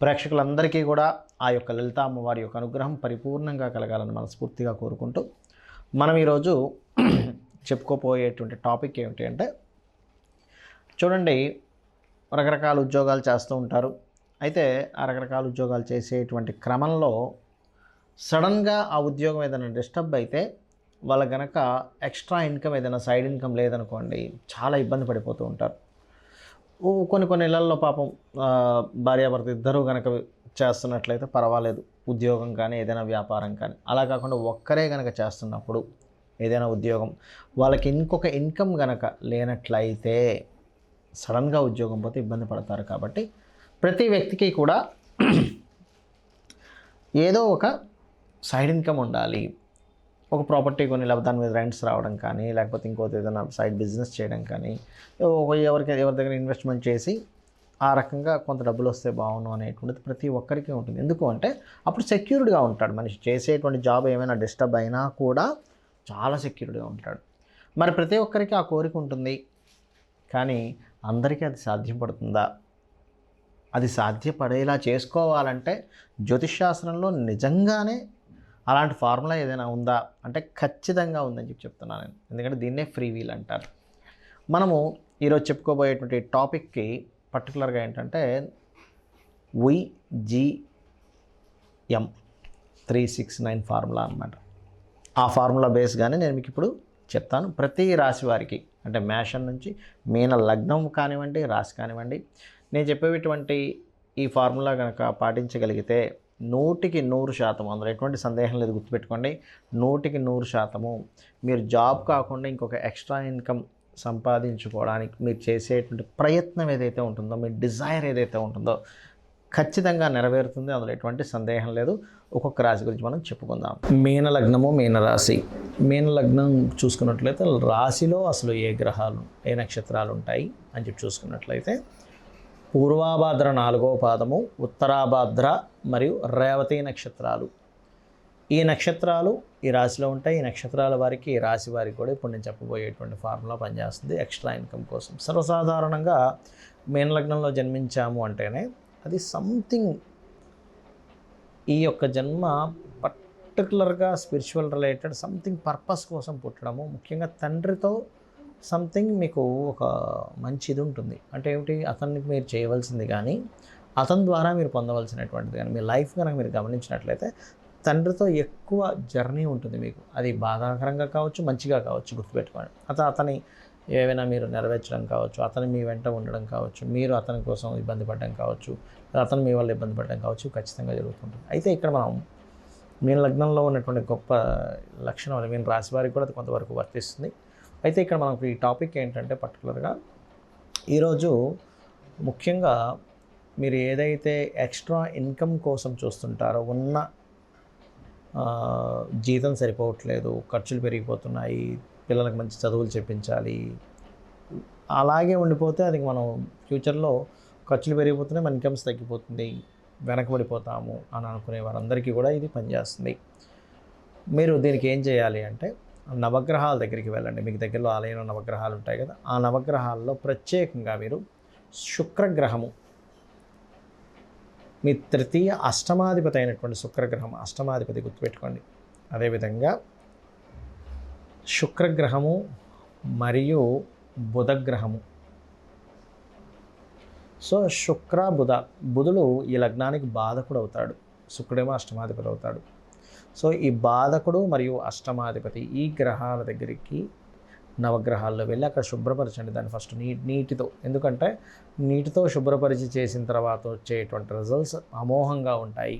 ప్రేక్షకులందరికీ కూడా ఆ యొక్క లలిత అమ్మవారి యొక్క అనుగ్రహం పరిపూర్ణంగా కలగాలని మనస్ఫూర్తిగా కోరుకుంటూ మనం ఈరోజు చెప్పుకోపోయేటువంటి టాపిక్ ఏమిటి అంటే, చూడండి, రకరకాల ఉద్యోగాలు చేస్తూ ఉంటారు. అయితే ఆ రకరకాల ఉద్యోగాలు చేసేటువంటి క్రమంలో సడన్గా ఆ ఉద్యోగం ఏదైనా డిస్టర్బ్ అయితే వాళ్ళ గనక ఎక్స్ట్రా ఇన్కమ్ ఏదైనా సైడ్ ఇన్కమ్ లేదనుకోండి, చాలా ఇబ్బంది పడిపోతూ ఉంటారు. కొన్ని ఇళ్లల్లో పాపం భార్యాభర్త ఇద్దరూ కనుక చేస్తున్నట్లయితే పర్వాలేదు, ఉద్యోగం కానీ ఏదైనా వ్యాపారం కానీ. అలా కాకుండా ఒక్కరే కనుక చేస్తున్నప్పుడు ఏదైనా ఉద్యోగం వాళ్ళకి ఇంకొక ఇన్కమ్ కనుక లేనట్లయితే సడన్గా ఉద్యోగం పోతే ఇబ్బంది పడతారు. కాబట్టి ప్రతి వ్యక్తికి కూడా ఏదో ఒక సైడ్ ఇన్కమ్ ఉండాలి. ఒక ప్రాపర్టీ కొని లేకపోతే దాని మీద రెంట్స్ రావడం కానీ, లేకపోతే ఇంకోటి ఏదైనా సైడ్ బిజినెస్ చేయడం కానీ, ఎవరి దగ్గర ఇన్వెస్ట్మెంట్ చేసి ఆ రకంగా కొంత డబ్బులు వస్తే బాగుండు అనేటువంటిది ప్రతి ఒక్కరికి ఉంటుంది. ఎందుకు అంటే అప్పుడు సెక్యూర్డ్గా ఉంటాడు మనిషి. చేసేటువంటి జాబ్ ఏమైనా డిస్టర్బ్ అయినా కూడా చాలా సెక్యూర్డ్గా ఉంటాడు. మరి ప్రతి ఒక్కరికి ఆ కోరిక ఉంటుంది, కానీ అందరికీ అది సాధ్యపడుతుందా? అది సాధ్యపడేలా చేసుకోవాలంటే జ్యోతిష్శాస్త్రంలో నిజంగానే అలాంటి ఫార్ములా ఏదైనా ఉందా అంటే ఖచ్చితంగా ఉందని చెప్తున్నాను నేను. ఎందుకంటే దీన్నే ఫ్రీ వీల్ అంటారు. మనము ఈరోజు చెప్పుకోబోయేటువంటి టాపిక్కి పర్టికులర్గా ఏంటంటే YGM 369 ఫార్ములా అన్నమాట. ఆ ఫార్ములా బేస్గానే నేను మీకు ఇప్పుడు చెప్తాను. ప్రతి రాశి వారికి, అంటే మేషం నుంచి మీన లగ్నం కానివ్వండి, రాశి కానివ్వండి, నేను చెప్పేటువంటి ఈ ఫార్ములా కనుక పాటించగలిగితే 100% అందులో ఎటువంటి సందేహం లేదు. గుర్తుపెట్టుకోండి, 100% మీరు జాబ్ కాకుండా ఇంకొక ఎక్స్ట్రా ఇన్కమ్ సంపాదించుకోవడానికి మీరు చేసేటువంటి ప్రయత్నం ఏదైతే ఉంటుందో, మీ డిజైర్ ఏదైతే ఉంటుందో ఖచ్చితంగా నెరవేరుతుంది. అందులో ఎటువంటి సందేహం లేదు. ఒక్కొక్క రాశి గురించి మనం చెప్పుకుందాం. మీన లగ్నము, మీన రాశి. మీన లగ్నం చూసుకున్నట్లయితే రాశిలో అసలు ఏ గ్రహాలు, ఏ నక్షత్రాలు ఉంటాయి అని చెప్పి చూసుకున్నట్లయితే పూర్వాభాద్ర 4వ పాదము, ఉత్తరాభాద్ర మరియు రేవతి నక్షత్రాలు. ఈ నక్షత్రాలు ఈ రాశిలో ఉంటాయి. ఈ నక్షత్రాల వారికి, ఈ రాశి వారికి కూడా ఇప్పుడు నేను చెప్పబోయేటువంటి ఫార్ములా పనిచేస్తుంది ఎక్స్ట్రా ఇన్కమ్ కోసం. సర్వసాధారణంగా మీన లగ్నంలో జన్మించాము అంటేనే అది సంథింగ్, ఈ యొక్క జన్మ పర్టికులర్గా స్పిరిచువల్ రిలేటెడ్ సంథింగ్ పర్పస్ కోసం పుట్టడము, ముఖ్యంగా తండ్రితో సంథింగ్ మీకు ఒక మంచి ఇది ఉంటుంది. అంటే ఏమిటి, అతనికి మీరు చేయవలసింది కానీ అతని ద్వారా మీరు పొందవలసినటువంటిది కానీ, మీ లైఫ్ కనుక మీరు గమనించినట్లయితే తండ్రితో ఎక్కువ జర్నీ ఉంటుంది మీకు. అది బాధాకరంగా కావచ్చు, మంచిగా కావచ్చు. గుర్తుపెట్టుకోండి, అతని ఏవైనా మీరు నెరవేర్చడం కావచ్చు, అతను మీ వెంట ఉండడం కావచ్చు, మీరు అతని కోసం ఇబ్బంది పడడం కావచ్చు, అతను మీ వల్ల ఇబ్బంది పడడం కావచ్చు, ఖచ్చితంగా జరుగుతుంటుంది. అయితే ఇక్కడ మనం మీన లగ్నంలో ఉన్నటువంటి గొప్ప లక్షణం అది మీన రాశి వారికి కూడా అది కొంతవరకు వర్తిస్తుంది. అయితే ఇక్కడ మనకు ఈ టాపిక్ ఏంటంటే పర్టికులర్గా ఈరోజు ముఖ్యంగా మీరు ఏదైతే ఎక్స్ట్రా ఇన్కమ్ కోసం చూస్తుంటారో, ఉన్న జీతం సరిపోవట్లేదు, ఖర్చులు పెరిగిపోతున్నాయి, పిల్లలకు మంచి చదువులు చెప్పించాలి, అలాగే ఉండిపోతే అది మనం ఫ్యూచర్లో ఖర్చులు పెరిగిపోతున్నాయి, మన ఇన్కమ్స్ తగ్గిపోతుంది, వెనకబడిపోతాము అని అనుకునే వారందరికీ కూడా ఇది పనిచేస్తుంది. మీరు దీనికి ఏం చేయాలి అంటే నవగ్రహాల దగ్గరికి వెళ్ళండి. మీకు దగ్గరలో ఆలయంలో నవగ్రహాలు ఉంటాయి కదా, ఆ నవగ్రహాల్లో ప్రత్యేకంగా మీరు శుక్రగ్రహము, మీ తృతీయ అష్టమాధిపతి అయినటువంటి శుక్రగ్రహం, అష్టమాధిపతి గుర్తుపెట్టుకోండి. అదేవిధంగా శుక్రగ్రహము మరియు బుధగ్రహము. సో శుక్ర బుధ, బుధుడు ఈ లగ్నానికి బాధకుడు అవుతాడు, శుక్రుడేమో అష్టమాధిపతి అవుతాడు. సో ఈ బాధకుడు మరియు అష్టమాధిపతి ఈ గ్రహాల దగ్గరికి నవగ్రహాల్లో వెళ్ళి అక్కడ శుభ్రపరచండి దాన్ని ఫస్ట్ నీటితో. ఎందుకంటే నీటితో శుభ్రపరిచి చేసిన తర్వాత వచ్చేటువంటి రిజల్ట్స్ అమోఘంగా ఉంటాయి.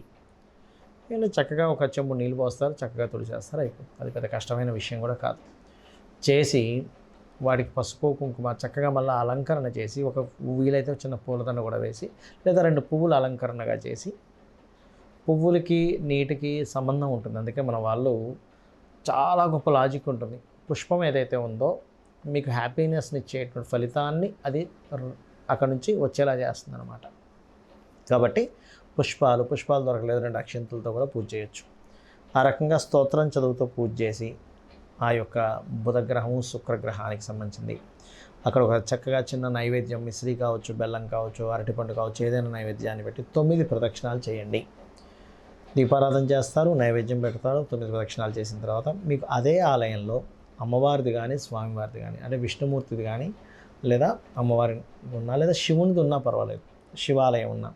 వీళ్ళు చక్కగా ఒక చెంబు నీళ్ళు పోస్తారు, చక్కగా తుడిచేస్తారు, అయిపోతుంది. అది పెద్ద కష్టమైన విషయం కూడా కాదు. చేసి వాటికి పసుపు కుంకుమ చక్కగా మళ్ళీ అలంకరణ చేసి, ఒక వీలైతే చిన్న పూలదండ కూడా వేసి, లేదా 2 పువ్వులు అలంకరణగా చేసి, పువ్వులకి నీటికి సంబంధం ఉంటుంది. అందుకే మన వాళ్ళు చాలా గొప్ప లాజిక్ ఉంటుంది. పుష్పం ఏదైతే ఉందో మీకు హ్యాపీనెస్ని ఇచ్చేటువంటి ఫలితాన్ని అది అక్కడ నుంచి వచ్చేలా చేస్తుంది అన్నమాట. కాబట్టి పుష్పాలు దొరకలేదు 2 అక్షంతలతో కూడా పూజ చేయొచ్చు. ఆ రకంగా స్తోత్రం చదువుతూ పూజ చేసి ఆ యొక్క బుధగ్రహము శుక్రగ్రహానికి సంబంధించింది. అక్కడ ఒక చక్కగా చిన్న నైవేద్యం, మిశ్రీ కావచ్చు, బెల్లం కావచ్చు, అరటిపండు కావచ్చు, ఏదైనా నైవేద్యాన్ని పెట్టి 9 ప్రదక్షిణాలు చేయండి. దీపారాధన చేస్తారు, నైవేద్యం పెడతారు. 9 ప్రదక్షిణాలు చేసిన తర్వాత మీకు అదే ఆలయంలో అమ్మవారిది కానీ, స్వామివారిది కానీ, అంటే విష్ణుమూర్తిది కానీ, లేదా అమ్మవారి ఉన్నా, లేదా శివునిది ఉన్నా పర్వాలేదు, శివాలయం ఉన్నా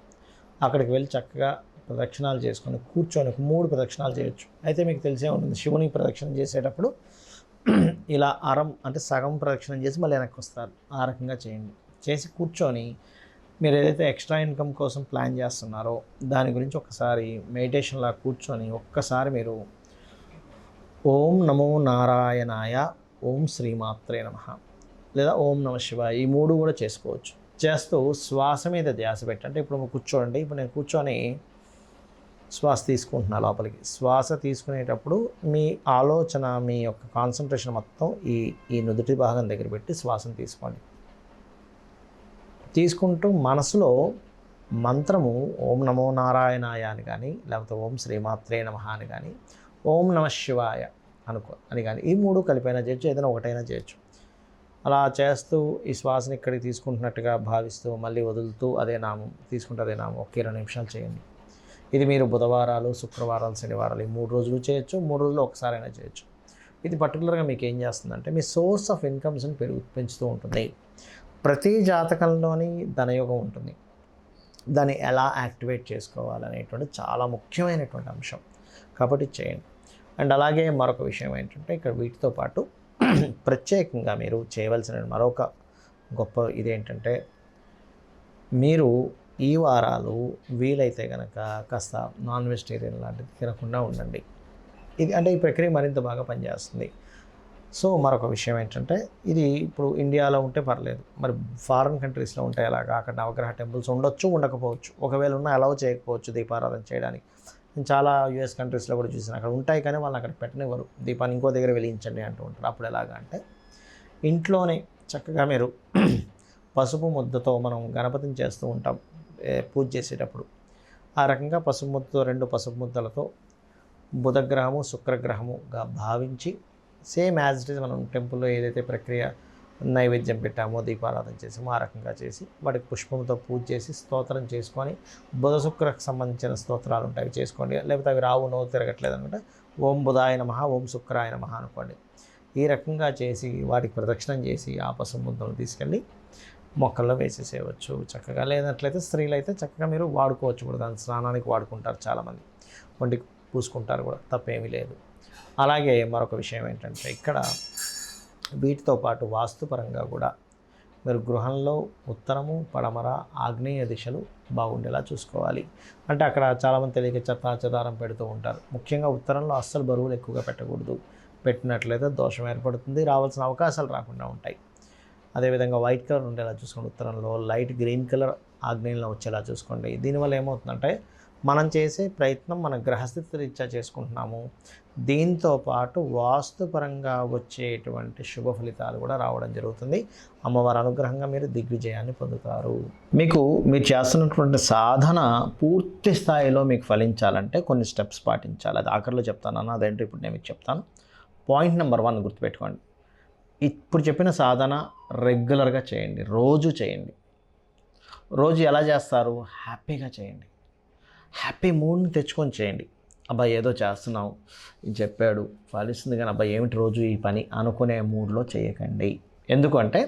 అక్కడికి వెళ్ళి చక్కగా ప్రదక్షిణాలు చేసుకొని కూర్చొని 3 ప్రదక్షిణాలు చేయొచ్చు. అయితే మీకు తెలిసే ఉంటుంది, శివునికి ప్రదక్షిణ చేసేటప్పుడు ఇలా అంటే సగం ప్రదక్షిణం చేసి మళ్ళీ వెనక్కి వస్తారు. ఆ రకంగా చేయండి. చేసి కూర్చొని మీరు ఏదైతే ఎక్స్ట్రా ఇన్కమ్ కోసం ప్లాన్ చేస్తున్నారో దాని గురించి ఒకసారి మెడిటేషన్లా కూర్చొని ఒక్కసారి మీరు ఓం నమో నారాయణాయ, ఓం శ్రీమాత్రే నమః, లేదా ఓం నమ శివాయ, ఈ 3 కూడా చేసుకోవచ్చు. చేస్తూ శ్వాస మీద ధ్యాస పెట్టి, అంటే ఇప్పుడు కూర్చోండి, ఇప్పుడు నేను కూర్చొని శ్వాస తీసుకుంటున్నా లోపలికి. శ్వాస తీసుకునేటప్పుడు మీ ఆలోచన, మీ యొక్క కాన్సన్ట్రేషన్ మొత్తం ఈ నుదుటి భాగం దగ్గర పెట్టి శ్వాసను తీసుకోండి. తీసుకుంటూ మనసులో మంత్రము ఓం నమో నారాయణాయ అని కానీ, లేకపోతే ఓం శ్రీమాత్రే నమః అని కానీ, ఓం నమ శివాయ అని కానీ, ఈ 3 కలిపైనా చేయొచ్చు, ఏదైనా ఒకటైనా చేయొచ్చు. అలా చేస్తూ ఈ శ్వాసని ఇక్కడికి తీసుకుంటున్నట్టుగా భావిస్తూ మళ్ళీ వదులుతూ అదే నామం తీసుకుంటే అదే నామం 1-20 నిమిషాలు చేయండి. ఇది మీరు బుధవారాలు, శుక్రవారాలు, శనివారాలు ఈ 3 రోజులు చేయొచ్చు, 3 రోజులు ఒకసారైనా చేయొచ్చు. ఇది పర్టికులర్గా మీకు ఏం చేస్తుందంటే మీ సోర్స్ ఆఫ్ ఇన్కమ్స్ని పెంచుతూ ఉంటుంది. ప్రతి జాతకంలోని ధనయోగం ఉంటుంది. దాన్ని ఎలా యాక్టివేట్ చేసుకోవాలనేటువంటి చాలా ముఖ్యమైనటువంటి అంశం. కాబట్టి చేయండి. అండ్ అలాగే మరొక విషయం ఏంటంటే, ఇక్కడ వీటితో పాటు ప్రత్యేకంగా మీరు చేయవలసిన మరొక గొప్ప ఇదేంటంటే, మీరు ఈ వారాలు వీలైతే కనుక కాస్త నాన్ వెజిటేరియన్ లాంటిది తినకుండా ఉండండి. ఇది అంటే ఈ ప్రక్రియ మరింత బాగా పనిచేస్తుంది. సో మరొక విషయం ఏంటంటే, ఇది ఇప్పుడు ఇండియాలో ఉంటే పర్లేదు, మరి ఫారిన్ కంట్రీస్లో ఉంటే ఎలాగా? అక్కడ నవగ్రహ టెంపుల్స్ ఉండొచ్చు, ఉండకపోవచ్చు. ఒకవేళ ఉన్నా అలౌ చేయకపోవచ్చు దీపారాధన చేయడానికి. నేను చాలా యూఎస్ కంట్రీస్లో కూడా చూసాను, అక్కడ ఉంటాయి కానీ వాళ్ళని అక్కడ పెట్టనివ్వరు. దీపాన్ని ఇంకో దగ్గర వెలిగించండి అంటూ ఉంటారు. అప్పుడు ఎలాగా అంటే, ఇంట్లోనే చక్కగా మీరు పసుపు ముద్దతో మనం గణపతిని చేస్తూ ఉంటాం పూజ చేసేటప్పుడు. ఆ రకంగా పసుపు ముద్దతో 2 పసుపు ముద్దలతో బుధగ్రహము, శుక్రగ్రహముగా భావించి సేమ్ యాజ్ ఇట్ ఈజ్ మనం టెంపుల్లో ఏదైతే ప్రక్రియ నైవేద్యం పెట్టామో, దీపారాధన చేసామో ఆ రకంగా చేసి వాటికి పుష్పంతో పూజ చేసి స్తోత్రం చేసుకొని, బుధ శుక్రకు సంబంధించిన స్తోత్రాలు ఉంటాయి చేసుకోండి. లేకపోతే అవి రావు, నో తిరగట్లేదు అనుకుంటే ఓం బుధాయ నమః, ఓం శుక్రాయ నమః అనుకోండి. ఈ రకంగా చేసి వాటికి ప్రదక్షిణం చేసి ఆ పసుపు ముద్దలు తీసుకెళ్ళి మొక్కల్లో వేసేసేయవచ్చు చక్కగా. లేనట్లయితే స్త్రీలు అయితే చక్కగా మీరు వాడుకోవచ్చు కూడా, దాని స్నానానికి వాడుకుంటారు చాలామంది, ఒంటికి పూసుకుంటారు కూడా, తప్పేమీ లేదు. అలాగే మరొక విషయం ఏంటంటే, ఇక్కడ వీటితో పాటు వాస్తుపరంగా కూడా మీరు గృహంలో ఉత్తరము, పడమర, ఆగ్నేయ దిశలు బాగుండేలా చూసుకోవాలి. అంటే అక్కడ చాలామంది తెలియక చెత్తాచెదారం పెడుతూ ఉంటారు. ముఖ్యంగా ఉత్తరంలో అస్సలు బరువులు ఎక్కువగా పెట్టకూడదు. పెట్టినట్లయితే దోషం ఏర్పడుతుంది, రావాల్సిన అవకాశాలు రాకుండా ఉంటాయి. అదేవిధంగా వైట్ కలర్ ఉండేలా చూసుకోండి ఉత్తరంలో, లైట్ గ్రీన్ కలర్ ఆగ్నేయంలో వచ్చేలా చూసుకోండి. దీనివల్ల ఏమవుతుందంటే, మనం చేసే ప్రయత్నం మన గ్రహస్థితి రీత్యా చేసుకుంటున్నాము, దీంతో పాటు వాస్తుపరంగా వచ్చేటువంటి శుభ ఫలితాలు కూడా రావడం జరుగుతుంది. అమ్మవారి అనుగ్రహంగా మీరు దిగ్విజయాన్ని పొందుతారు. మీరు చేస్తున్నటువంటి సాధన పూర్తి స్థాయిలో మీకు ఫలించాలంటే కొన్ని స్టెప్స్ పాటించాలి. అది ఆఖరిలో చెప్తాను, అదేంటో ఇప్పుడు నేను మీకు చెప్తాను. పాయింట్ నెంబర్ 1 గుర్తుపెట్టుకోండి. ఇప్పుడు చెప్పిన సాధన రెగ్యులర్గా చేయండి, రోజు చేయండి. రోజు ఎలా చేస్తారు? హ్యాపీగా చేయండి. హ్యాపీ మూడ్ని తెచ్చుకొని చేయండి. అబ్బాయి ఏదో చేస్తున్నావు, ఇది చెప్పాడు ఫలిస్తుంది కానీ అబ్బాయి ఏమిటి రోజు ఈ పని అనుకునే మూడ్లో చేయకండి. ఎందుకంటే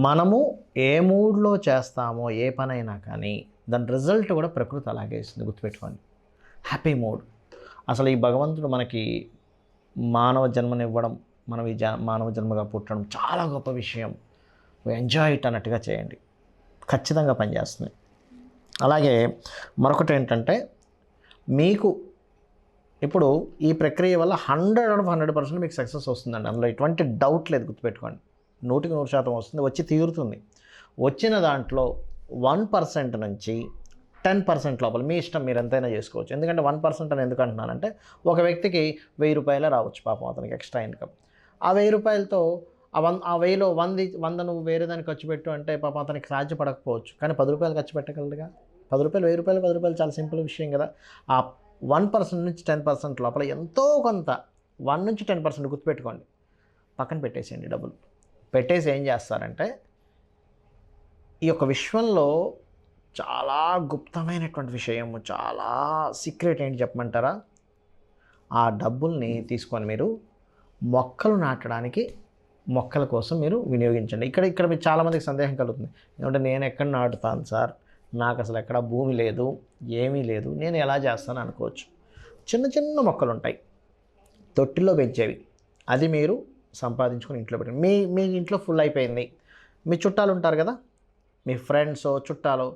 మనము ఏ మూడ్లో చేస్తామో ఏ పనైనా కానీ దాని రిజల్ట్ కూడా ప్రకృతి అలాగే ఇస్తుంది. గుర్తుపెట్టుకోండి, హ్యాపీ మూడ్. అసలు ఈ భగవంతుడు మనకి మానవ జన్మనివ్వడం, మనం ఈ మానవ జన్మగా పుట్టడం చాలా గొప్ప విషయం. ఎంజాయ్ ఇట్ అన్నట్టుగా చేయండి, ఖచ్చితంగా పనిచేస్తుంది. అలాగే మరొకటి ఏంటంటే, మీకు ఇప్పుడు ఈ ప్రక్రియ వల్ల 100% మీకు సక్సెస్ వస్తుందండి. అందులో ఎటువంటి డౌట్ లేదు. గుర్తుపెట్టుకోండి, 100% వస్తుంది, వచ్చి తీరుతుంది. వచ్చిన దాంట్లో 1% నుంచి 10% లోపల మీ ఇష్టం, మీరు ఎంతైనా చేసుకోవచ్చు. ఎందుకంటే 1% అని ఎందుకు అంటున్నానంటే, ఒక వ్యక్తికి 1000 రూపాయలే రావచ్చు పాపం, అతనికి ఎక్స్ట్రా ఇన్కమ్. ఆ 1000 రూపాయలతో ఆ 1000లో 100 నువ్వు వేరే దానికి ఖర్చు పెట్టు అంటే పాపం అతనికి సాధ్యపడకపోవచ్చు. కానీ 10 రూపాయలు ఖర్చు పెట్టగలడుగా. 10 రూపాయలు, 1000 రూపాయలు, 10 రూపాయలు చాలా సింపుల్ విషయం కదా. ఆ 1% నుంచి 10% లోపల ఎంతో కొంత 1 నుంచి 10% గుర్తుపెట్టుకోండి, పక్కన పెట్టేసేయండి. డబ్బులు పెట్టేసి ఏం చేస్తారంటే ఈ యొక్క విశ్వంలో చాలా గుప్తమైనటువంటి విషయము, చాలా సీక్రెట్ ఏంటి చెప్పమంటారా? ఆ డబ్బుల్ని తీసుకొని మీరు మొక్కలు నాటడానికి, మొక్కల కోసం మీరు వినియోగించండి. ఇక్కడ మీకు చాలామందికి సందేహం కలుగుతుంది. ఏమంటే నేను ఎక్కడ నాటుతాను సార్, నాకు అసలు ఎక్కడ భూమి లేదు, ఏమీ లేదు, నేను ఎలా చేస్తాను అనుకోవచ్చు. చిన్న చిన్న మొక్కలు ఉంటాయి తొట్టిలో పెంచేవి, అది మీరు సంపాదించుకొని ఇంట్లో పెట్టండి. మీ ఇంట్లో ఫుల్ అయిపోయింది, మీ చుట్టాలు ఉంటారు కదా, మీ ఫ్రెండ్స్ చుట్టాలు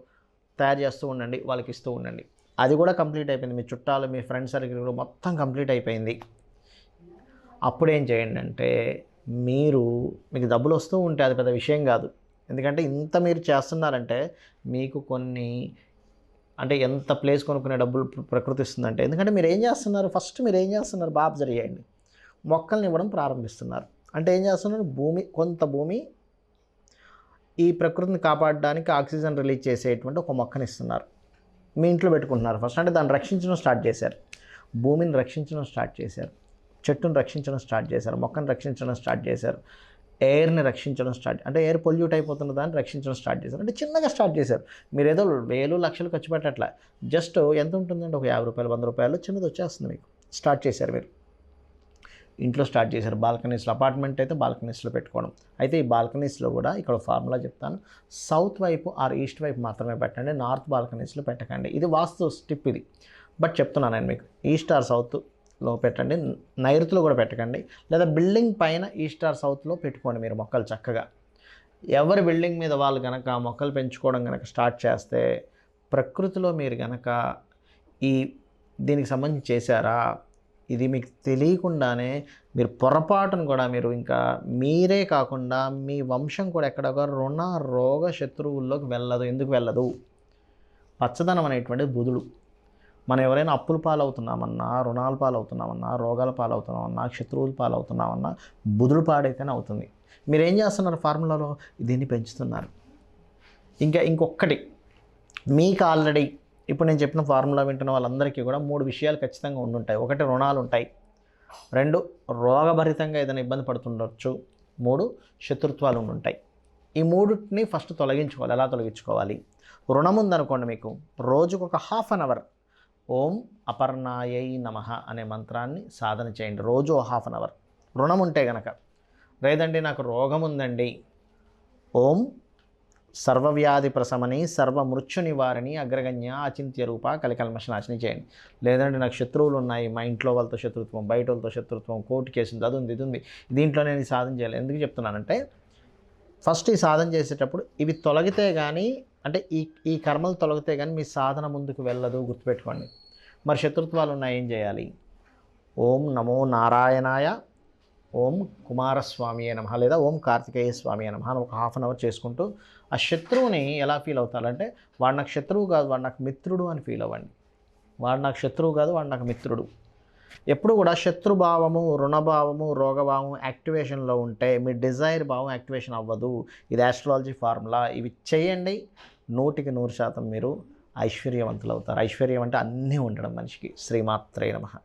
తయారు చేస్తూ ఉండండి, వాళ్ళకి ఇస్తూ ఉండండి. అది కూడా కంప్లీట్ అయిపోయింది, మీ చుట్టాలు మీ ఫ్రెండ్స్ సర్కిల్ కూడా మొత్తం కంప్లీట్ అయిపోయింది. అప్పుడు ఏం చేయండి అంటే మీకు డబ్బులు వస్తూ ఉంటే అది పెద్ద విషయం కాదు. ఎందుకంటే ఇంత మీరు చేస్తున్నారంటే మీకు కొన్ని అంటే ఎంత ప్లేస్ కొనుక్కునే డబ్బులు ప్రకృతి ఇస్తుందంటే, ఎందుకంటే మీరు ఏం చేస్తున్నారు, ఫస్ట్ మీరు ఏం చేస్తున్నారు బాగా అబ్జర్వ్ చేయండి. మొక్కల్ని ఇవ్వడం ప్రారంభిస్తున్నారు అంటే ఏం చేస్తున్నారు, కొంత భూమి ఈ ప్రకృతిని కాపాడడానికి ఆక్సిజన్ రిలీజ్ చేసేటువంటి ఒక మొక్కని ఇస్తున్నారు, మీ ఇంట్లో పెట్టుకుంటున్నారు ఫస్ట్. అంటే దాన్ని రక్షించడం స్టార్ట్ చేశారు, భూమిని రక్షించడం స్టార్ట్ చేశారు, చెట్టును రక్షించడం స్టార్ట్ చేశారు, మొక్కను రక్షించడం స్టార్ట్ చేశారు, ఎయిర్ని రక్షించడం అంటే ఎయిర్ పొల్యూట్ అయిపోతున్న దాన్ని రక్షించడం స్టార్ట్ చేశారు. అంటే చిన్నగా స్టార్ట్ చేశారు. మీరు ఏదో వేలు లక్షలు ఖర్చు పెట్టట్లా, జస్ట్ ఎంత ఉంటుందంటే ఒక 50 రూపాయలు 100 రూపాయలు చిన్నది వచ్చేస్తుంది మీకు. స్టార్ట్ చేశారు మీరు ఇంట్లో స్టార్ట్ చేశారు. బాల్కనీస్లో, అపార్ట్మెంట్ అయితే బాల్కనీస్లో పెట్టుకోవడం. అయితే ఈ బాల్కనీస్లో కూడా ఇక్కడ ఫార్ములా చెప్తాను, సౌత్ వైపు ఆర్ ఈస్ట్ వైపు మాత్రమే పెట్టండి, నార్త్ బాల్కనీస్లో పెట్టకండి. ఇది వాస్తు టిప్ ఇది, బట్ చెప్తున్నాను నేను మీకు. ఈస్ట్ ఆర్ సౌత్లో పెట్టండి, నైరుతిలో కూడా పెట్టకండి, లేదా బిల్డింగ్ పైన ఈస్ట్ ఆర్ సౌత్లో పెట్టుకోండి మీరు మొక్కలు చక్కగా. ఎవరి బిల్డింగ్ మీద వాళ్ళు కనుక మొక్కలు పెంచుకోవడం కనుక స్టార్ట్ చేస్తే, ప్రకృతిలో మీరు కనుక దీనికి సంబంధించి చేశారా, ఇది మీకు తెలియకుండానే మీరు పొరపాటును కూడా మీరు ఇంకా మీరే కాకుండా మీ వంశం కూడా ఎక్కడ రుణ రోగ శత్రువుల్లోకి వెళ్ళదు. ఎందుకు వెళ్ళదు? పచ్చదనం అనేటువంటిది బుధుడు. మనం ఎవరైనా అప్పుల పాలవుతున్నామన్నా, రుణాల పాలవుతున్నామన్నా, రోగాల పాలవుతున్నామన్నా, శత్రువుల పాలవుతున్నామన్నా బుధుడు పాడైతేనే అవుతుంది. మీరు ఏం చేస్తున్నారు, ఫార్ములాలో దీన్ని పెంచుతున్నారు. ఇంకొకటి మీకు ఆల్రెడీ ఇప్పుడు నేను చెప్పిన ఫార్ములా వింటున్న వాళ్ళందరికీ కూడా 3 విషయాలు ఖచ్చితంగా ఉండుంటాయి. 1 రుణాలు ఉంటాయి, 2 రోగభరితంగా ఏదైనా ఇబ్బంది పడుతుండొచ్చు, 3 శత్రుత్వాలు ఉండుంటాయి. ఈ 3ని ఫస్ట్ తొలగించుకోవాలి. ఎలా తొలగించుకోవాలి? రుణం ఉందనుకోండి మీకు, రోజుకు ఒక ½ అన్ అవర్ ఓం అపర్ణాయై నమః అనే మంత్రాన్ని సాధన చేయండి, రోజు ½ అన్ అవర్. రుణం ఉంటే గనక, లేదండి నాకు రోగం ఉందండి, ఓం సర్వవ్యాధి ప్రశమని సర్వమృత్యు నివారణి అగ్రగణ్య అచింత్య రూప కలికల్మషనాశిని చేయండి. లేదంటే నాకు శత్రువులు ఉన్నాయి, మా ఇంట్లో వాళ్ళతో శత్రుత్వం, బయట వాళ్ళతో శత్రుత్వం, కోర్టు కేసు అది ఉంది, ఇది ఉంది, దీంట్లో నేను ఈ సాధన చేయాలి. ఎందుకు చెప్తున్నానంటే, ఫస్ట్ ఈ సాధన చేసేటప్పుడు ఇవి తొలగితే కానీ, అంటే ఈ కర్మలు తొలగితే కానీ మీ సాధన ముందుకు వెళ్ళదు, గుర్తుపెట్టుకోండి. మరి శత్రుత్వాలు ఉన్నాయి, ఏం చేయాలి? ఓం నమో నారాయణాయ, ఓం కుమారస్వామి నమః, లేదా ఓం కార్తికేయ స్వామి నమః అని ఒక ½ అన్ అవర్ చేసుకుంటూ ఆ శత్రువుని ఎలా ఫీల్ అవుతారంటే, వాడు నాకు శత్రువు కాదు, వాడు నాకు మిత్రుడు అని ఫీల్ అవ్వండి. వాడు నాకు శత్రువు కాదు, వాడు నాకు మిత్రుడు. ఎప్పుడు కూడా శత్రుభావము, రుణభావము, రోగభావము యాక్టివేషన్లో ఉంటే మీ డిజైర్ భావం యాక్టివేషన్ అవ్వదు. ఇది ఆస్ట్రాలజీ ఫార్ములా. ఇవి చేయండి, 100కి 100% మీరు ఐశ్వర్యవంతులు అవుతారు. ఐశ్వర్యం అంటే అన్నీ ఉండడం మనిషికి. శ్రీమాత్రే నమః.